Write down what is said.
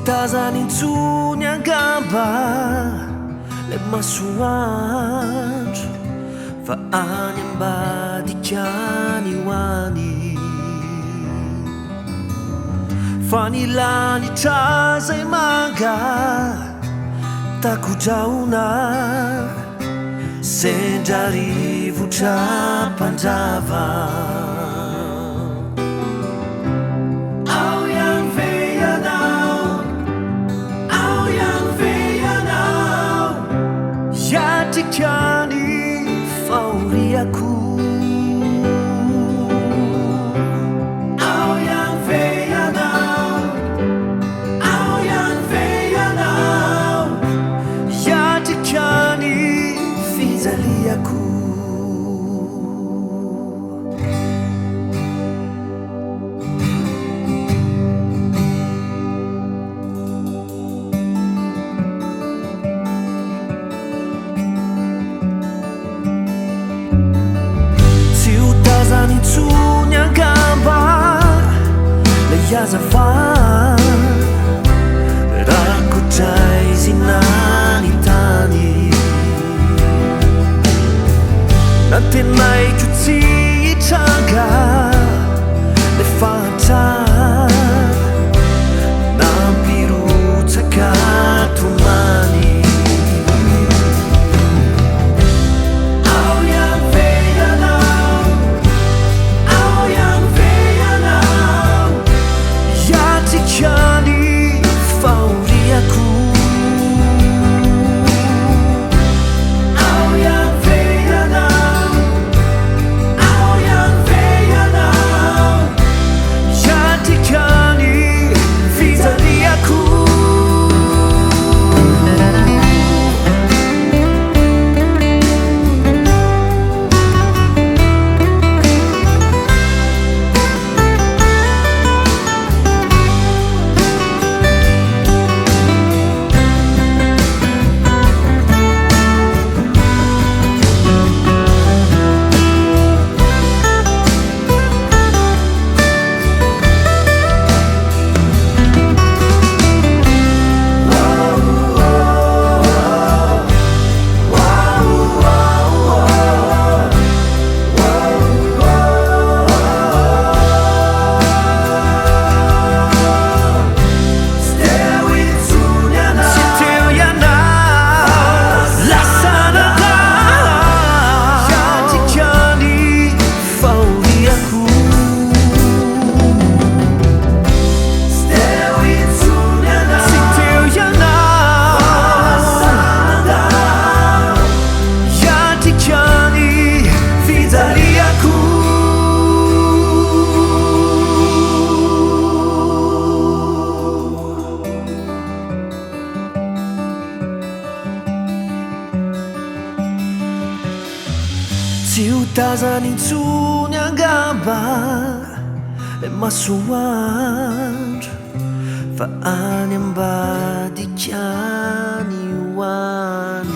Tazanintsony angamba le masoandro fa any ambadikany hoany fa nilanitra zay manga takodraona sendra rivotra mpandrava Yatikani fauriaku Au yang veia now Yatikani fizaliaku Tazanintsony angamba le azafady rakotray zinany tany natenaiko tsy hitranga le fahatrana nampirotsaka tomany Tsy ho tazanintsony angamba le masoandro fa any ambadikany hoany